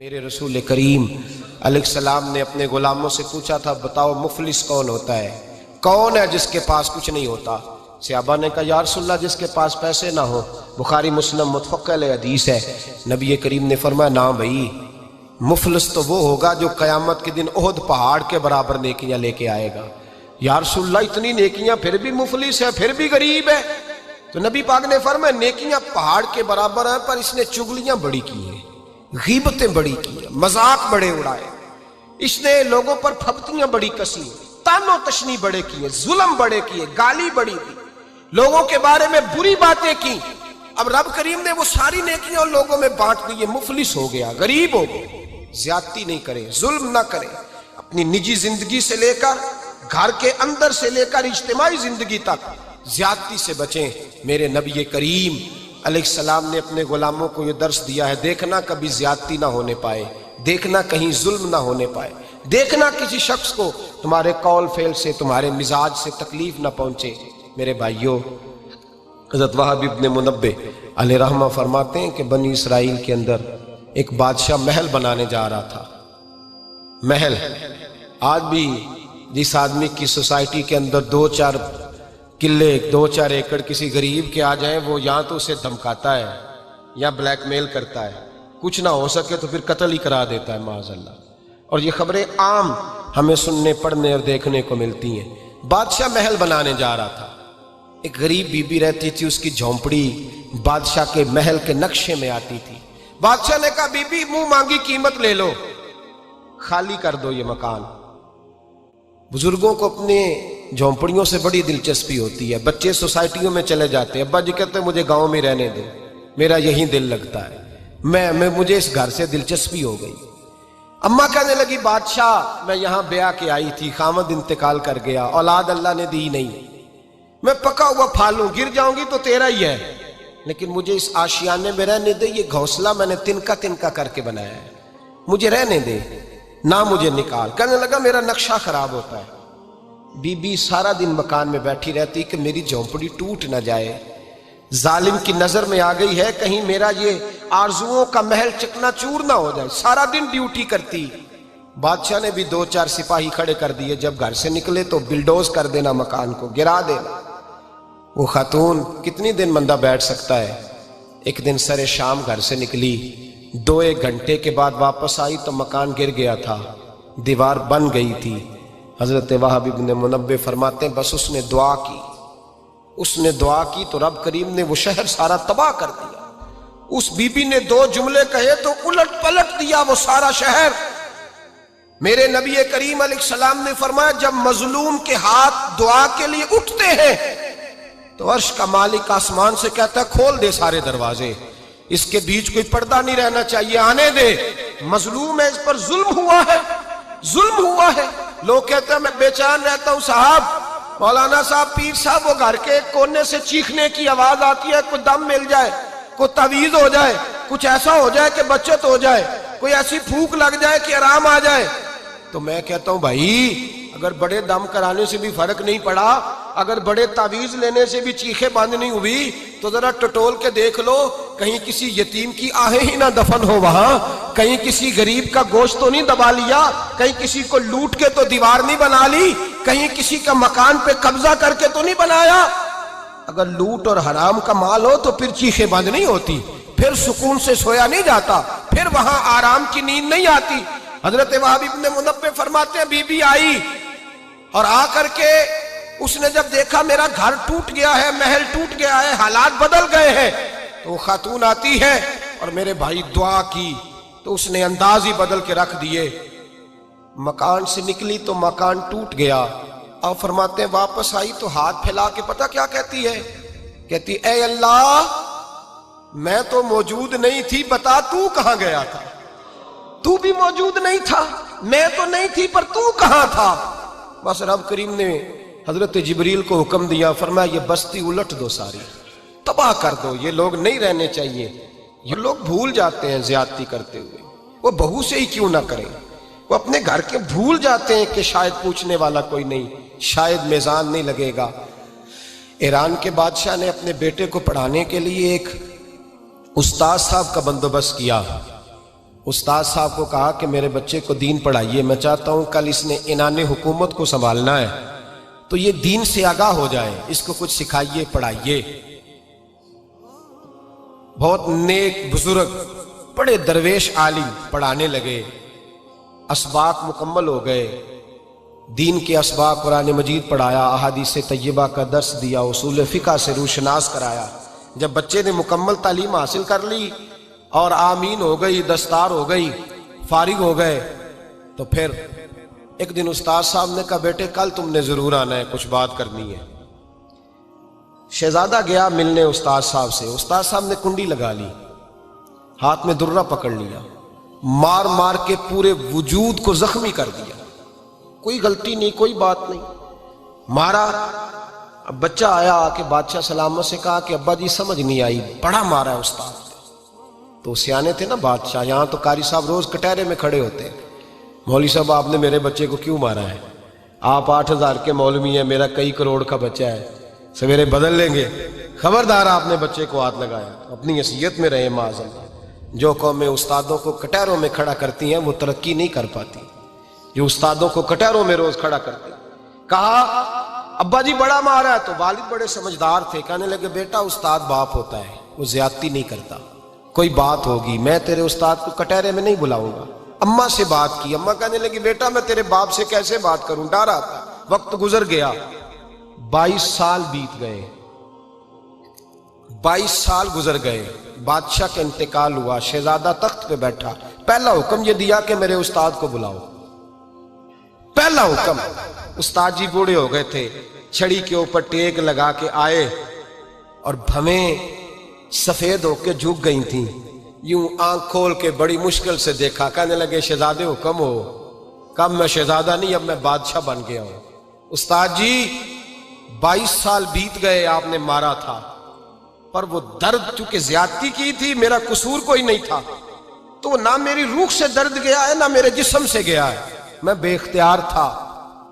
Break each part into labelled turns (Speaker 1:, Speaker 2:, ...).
Speaker 1: میرے رسول کریم علیہ السلام نے اپنے غلاموں سے پوچھا تھا بتاؤ مفلس کون ہوتا ہے، کون ہے جس کے پاس کچھ نہیں ہوتا؟ صحابہ نے کہا یا رسول اللہ جس کے پاس پیسے نہ ہو، بخاری مسلم متفق علیہ حدیث ہے۔ نبی کریم نے فرمایا نا بھائی، مفلس تو وہ ہوگا جو قیامت کے دن احد پہاڑ کے برابر نیکیاں لے کے آئے گا۔ یا رسول اللہ اتنی نیکیاں پھر بھی مفلس ہے، پھر بھی غریب ہے؟ تو نبی پاک نے فرمایا نیکیاں پہاڑ کے برابر ہیں، پر اس نے چگلیاں بڑی کی ہیں، غیبتیں بڑی کی ہیں، مذاق بڑے اڑائے، اس نے لوگوں پر پھبتیاں بڑی کسی، تان و تشنی بڑے کیے، ظلم بڑے کیے، گالی بڑی دی، لوگوں کے بارے میں بری باتیں کی۔ اب رب کریم نے وہ ساری نیکیاں لوگوں میں بانٹ دی، مفلس ہو گیا، غریب ہو گیا۔ زیادتی نہیں کریں، ظلم نہ کریں، اپنی نجی زندگی سے لے کر گھر کے اندر سے لے کر اجتماعی زندگی تک زیادتی سے بچیں۔ میرے نبی کریم علیہ السلام نے اپنے غلاموں کو یہ درس دیا ہے، دیکھنا کبھی زیادتی نہ ہونے پائے، دیکھنا کہیں ظلم نہ ہونے پائے، دیکھنا کسی شخص کو تمہارے قول فعل سے، تمہارے مزاج سے تکلیف نہ پہنچے۔ میرے بھائیوں، حضرت وہب ابن منبہ علیہ رحمہ فرماتے ہیں کہ بنی اسرائیل کے اندر ایک بادشاہ محل بنانے جا رہا تھا۔ محل آج بھی جس آدمی کی سوسائٹی کے اندر دو چار قلعے، دو چار ایکڑ کسی غریب کے آ جائیں، وہ یہاں تو اسے دھمکاتا ہے یا بلیک میل کرتا ہے، کچھ نہ ہو سکے تو پھر قتل ہی کرا دیتا ہے معاذ اللہ۔ اور یہ خبریں عام ہمیں سننے پڑھنے اور دیکھنے کو ملتی ہیں۔ بادشاہ محل بنانے جا رہا تھا، ایک غریب بی بی رہتی تھی، اس کی جھونپڑی بادشاہ کے محل کے نقشے میں آتی تھی۔ بادشاہ نے کہا بی بی منہ مانگی قیمت لے لو، خالی کر دو یہ مکان۔ بزرگوں کو اپنے جھونپڑیوں سے بڑی دلچسپی ہوتی ہے، بچے سوسائٹیوں میں چلے جاتے ہیں، ابا جی کہتے ہیں مجھے گاؤں میں رہنے دو، میرا یہیں دل لگتا ہے، مجھے اس گھر سے دلچسپی ہو گئی۔ اماں کہنے لگی بادشاہ میں یہاں بیاہ کے آئی تھی، خامد انتقال کر گیا، اولاد اللہ نے دی نہیں، میں پکا ہوا پھالوں، گر جاؤں گی تو تیرا ہی ہے، لیکن مجھے اس آشیانے میں رہنے دے، یہ گھونسلہ میں نے تنکا تنکا کر کے بنایا ہے، مجھے رہنے دے، نہ مجھے نکال۔ کہنے لگا میرا نقشہ خراب ہوتا ہے۔ بی بی سارا دن مکان میں بیٹھی رہتی کہ میری جھونپڑی ٹوٹ نہ جائے، ظالم کی نظر میں آ گئی ہے کہیں میرا یہ آرزوؤں کا محل چکنا چور نہ ہو جائے، سارا دن ڈیوٹی کرتی۔ بادشاہ نے بھی دو چار سپاہی کھڑے کر دیے، جب گھر سے نکلے تو بلڈوز کر دینا، مکان کو گرا دینا۔ وہ خاتون کتنی دن بندہ بیٹھ سکتا ہے؟ ایک دن سر شام گھر سے نکلی، 2-1 گھنٹے کے بعد واپس آئی تو مکان گر گیا تھا، دیوار بن گئی تھی۔ حضرت وہب ابن منبہ فرماتے ہیں بس اس نے دعا کی، اس نے دعا کی تو رب کریم نے وہ شہر سارا تباہ کر دیا۔ اس بی بی نے 2 جملے کہے تو الٹ پلٹ دیا وہ سارا شہر۔ میرے نبی کریم علیہ السلام نے فرمایا جب مظلوم کے ہاتھ دعا کے لیے اٹھتے ہیں تو عرش کا مالک آسمان سے کہتا ہے کھول دے سارے دروازے، اس کے بیچ کوئی پردہ نہیں رہنا چاہیے، آنے دے، مظلوم ہے، اس پر ظلم ہوا ہے، ظلم ہوا ہے۔ لوگ کہتے ہیں میں بے چین رہتا ہوں صاحب، مولانا صاحب، پیر صاحب، وہ گھر کے ایک کونے سے چیخنے کی آواز آتی ہے، کوئی دم مل جائے، کوئی تعویذ ہو جائے، کچھ ایسا ہو جائے کہ بچت ہو جائے، کوئی ایسی پھونک لگ جائے کہ آرام آ جائے۔ تو میں کہتا ہوں بھائی اگر بڑے دم کرانے سے بھی فرق نہیں پڑا، اگر بڑے تعویذ لینے سے بھی چیخیں بند نہیں ہوئی، تو ذرا ٹٹول کے دیکھ لو کہیں کسی یتیم کی آہیں ہی نہ دفن ہو وہاں، کہیں کسی غریب کا گوشت تو نہیں دبا لیا، کہیں کسی کو لوٹ کے تو دیوار نہیں بنا لی، کہیں کسی کا مکان پہ قبضہ کر کے تو نہیں بنایا۔ اگر لوٹ اور حرام کا مال ہو تو پھر چیخیں بند نہیں ہوتی، پھر سکون سے سویا نہیں جاتا، پھر وہاں آرام کی نیند نہیں آتی۔ حضرت وہب ابن منبہ فرماتے ہیں بی بی آئی اور آ کر کے اس نے جب دیکھا میرا گھر ٹوٹ گیا ہے، محل ٹوٹ گیا ہے، حالات بدل گئے ہیں، تو وہ خاتون آتی ہے اور میرے بھائی دعا کی تو اس نے انداز ہی بدل کے رکھ دیے۔ مکان سے نکلی تو مکان ٹوٹ گیا، اور فرماتے ہیں واپس آئی تو ہاتھ پھیلا کے پتہ کیا کہتی ہے؟ کہتی اے اللہ میں تو موجود نہیں تھی، بتا تو کہاں گیا تھا؟ تو بھی موجود نہیں تھا، میں تو نہیں تھی، پر تو کہاں تھا؟ بس رب کریم نے حضرت جبریل کو حکم دیا، فرمایا یہ بستی الٹ دو، ساری تباہ کر دو، یہ لوگ نہیں رہنے چاہیے۔ یہ لوگ بھول جاتے ہیں زیادتی کرتے ہوئے، وہ بہو سے ہی کیوں نہ کریں، وہ اپنے گھر کے بھول جاتے ہیں کہ شاید پوچھنے والا کوئی نہیں، شاید میزان نہیں لگے گا۔ ایران کے بادشاہ نے اپنے بیٹے کو پڑھانے کے لیے ایک استاد صاحب کا بندوبست کیا۔ استاد صاحب کو کہا کہ میرے بچے کو دین پڑھائیے، میں چاہتا ہوں کل اس نے عنان حکومت کو سنبھالنا ہے تو یہ دین سے آگاہ ہو جائے، اس کو کچھ سکھائیے، پڑھائیے۔ بہت نیک بزرگ بڑے درویش عالم پڑھانے لگے، اسباق مکمل ہو گئے، دین کے اسباق قرآن مجید پڑھایا، احادیث طیبہ کا درس دیا، اصول فقہ سے روشناس کرایا۔ جب بچے نے مکمل تعلیم حاصل کر لی اور آمین ہو گئی، دستار ہو گئی، فارغ ہو گئے، تو پھر ایک دن استاد صاحب نے کہا بیٹے کل تم نے ضرور آنا ہے، کچھ بات کرنی ہے۔ شہزادہ گیا ملنے استاد صاحب سے، استاد صاحب نے کنڈی لگا لی، ہاتھ میں درہ پکڑ لیا، مار مار کے پورے وجود کو زخمی کر دیا، کوئی غلطی نہیں، کوئی بات نہیں، مارا۔ اب بچہ آیا آ کے بادشاہ سلامت سے کہا کہ ابا جی سمجھ نہیں آئی، بڑا مارا ہے استاد۔ تو سیانے تھے نا بادشاہ، یہاں تو قاری صاحب روز کٹہرے میں کھڑے ہوتے ہیں، مولوی صاحب آپ نے میرے بچے کو کیوں مارا ہے؟ آپ 8,000 کے مولوی ہیں، میرا کئی کروڑ کا بچہ ہے، سویرے بدل لیں گے، خبردار آپ نے بچے کو ہاتھ لگایا، اپنی حیثیت میں رہے معاذ۔ جو قومیں استادوں کو کٹہروں میں کھڑا کرتی ہیں وہ ترقی نہیں کر پاتی، جو استادوں کو کٹہروں میں روز کھڑا کرتے ہیں۔ کہا ابا جی بڑا مارا ہے، تو والد بڑے سمجھدار تھے، کہنے لگے بیٹا استاد باپ ہوتا ہے، وہ زیادتی نہیں کرتا، کوئی بات ہوگی میں تیرے استاد کو کٹہرے میں نہیں بلاؤں گا۔ اماں سے بات کی، اماں کہنے لگی بیٹا میں تیرے باپ سے کیسے بات کروں، ڈر آتا۔ وقت گزر گیا، 22 سال بیت گئے، 22 سال گزر گئے، بادشاہ کا انتقال ہوا، شہزادہ تخت پہ بیٹھا، پہلا حکم یہ دیا کہ میرے استاد کو بلاؤ، پہلا حکم۔ استاد جی بوڑھے ہو گئے تھے، چھڑی کے اوپر ٹیک لگا کے آئے اور بھویں سفید ہو کے جھک گئی تھیں، یوں آنکھ کھول کے بڑی مشکل سے دیکھا، کہنے لگے شہزادے حکم ہو۔ کب میں شہزادہ نہیں، اب میں بادشاہ بن گیا ہوں۔ استاد جی 22 سال بیت گئے، آپ نے مارا تھا، پر وہ درد چونکہ زیادتی کی تھی، میرا قصور کوئی نہیں تھا، تو نہ میری روح سے درد گیا ہے نہ میرے جسم سے گیا ہے، میں بے اختیار تھا،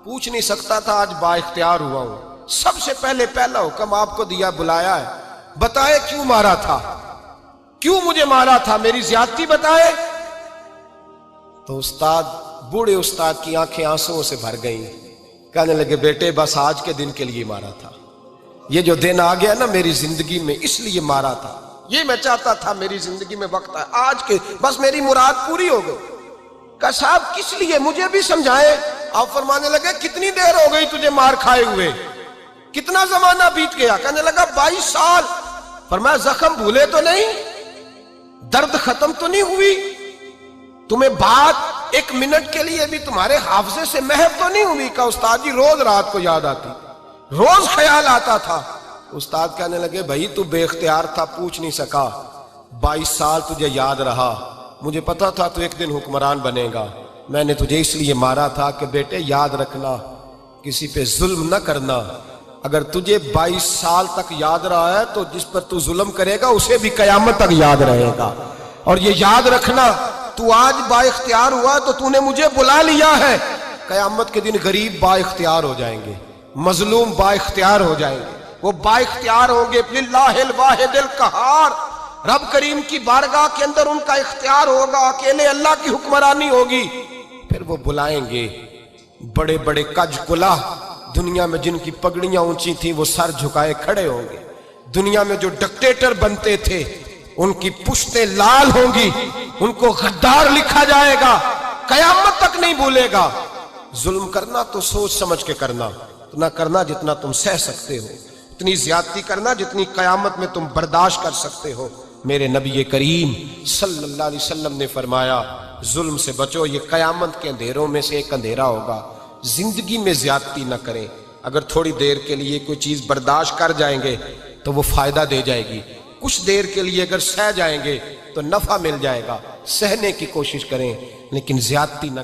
Speaker 1: پوچھ نہیں سکتا تھا، آج با اختیار ہوا ہوں۔ سب سے پہلے پہلا حکم آپ کو دیا، بلایا ہے، بتائے کیوں مارا تھا، کیوں مجھے مارا تھا، میری زیادتی بتائے۔ تو استاد، بوڑھے استاد کی آنکھیں آنسوؤں سے بھر گئیں، کہنے لگے بیٹے بس آج کے دن کے لیے مارا تھا، یہ جو دن آ گیا نا میری زندگی میں اس لیے مارا تھا، یہ میں چاہتا تھا میری زندگی میں وقت ہے، آج کے بس میری مراد پوری ہو گئی۔ کہا صاحب کس لیے، مجھے بھی سمجھائے۔ آپ فرمانے لگے کتنی دیر ہو گئی تجھے مار کھائے ہوئے، کتنا زمانہ بیت گیا؟ کہنے لگا 22 سال۔ فرمایا زخم بھولے تو نہیں، درد ختم تو نہیں ہوئی، تمہیں بات 1 منٹ کے لیے بھی تمہارے حافظے سے محو تو نہیں ہوئی؟ کہا استاد جی روز رات کو یاد آتی، روز خیال آتا تھا۔ استاد کہنے لگے بھائی تو بے اختیار تھا، پوچھ نہیں سکا، 22 سال تجھے یاد رہا، مجھے پتا تھا تو ایک دن حکمران بنے گا، میں نے تجھے اس لیے مارا تھا کہ بیٹے یاد رکھنا، کسی پہ ظلم نہ کرنا، اگر تجھے 22 سال تک یاد رہا ہے تو جس پر تو ظلم کرے گا اسے بھی قیامت تک یاد رہے گا، اور یہ یاد رکھنا تو آج با اختیار ہوا تو تو نے مجھے بلا لیا ہے، قیامت کے دن غریب با اختیار ہو جائیں گے، مظلوم با اختیار ہو جائیں گے، وہ با اختیار ہوں گے، للہ الواحد القہار، رب کریم کی بارگاہ کے اندر ان کا اختیار ہوگا، اکیلے اللہ کی حکمرانی ہوگی، پھر وہ بلائیں گے بڑے بڑے کج کلہ، دنیا میں جن کی پگڑیاں اونچی تھیں وہ سر جھکائے کھڑے ہوں گے، دنیا میں جو ڈکٹیٹر بنتے تھے ان کی پشتیں لال ہوں گی، ان کو غدار لکھا جائے گا، قیامت تک نہیں بھولے گا۔ ظلم کرنا تو سوچ سمجھ کے کرنا، اتنا کرنا جتنا تم سہ سکتے ہو، اتنی زیادتی کرنا جتنی قیامت میں تم برداشت کر سکتے ہو۔ میرے نبی کریم صلی اللہ علیہ وسلم نے فرمایا ظلم سے بچو، یہ قیامت کے اندھیروں میں سے ایک اندھیرا ہوگا، زندگی میں زیادتی نہ کریں، اگر تھوڑی دیر کے لیے کوئی چیز برداشت کر جائیں گے تو وہ فائدہ دے جائے گی، کچھ دیر کے لیے اگر سہ جائیں گے تو نفع مل جائے گا، سہنے کی کوشش کریں لیکن زیادتی نہ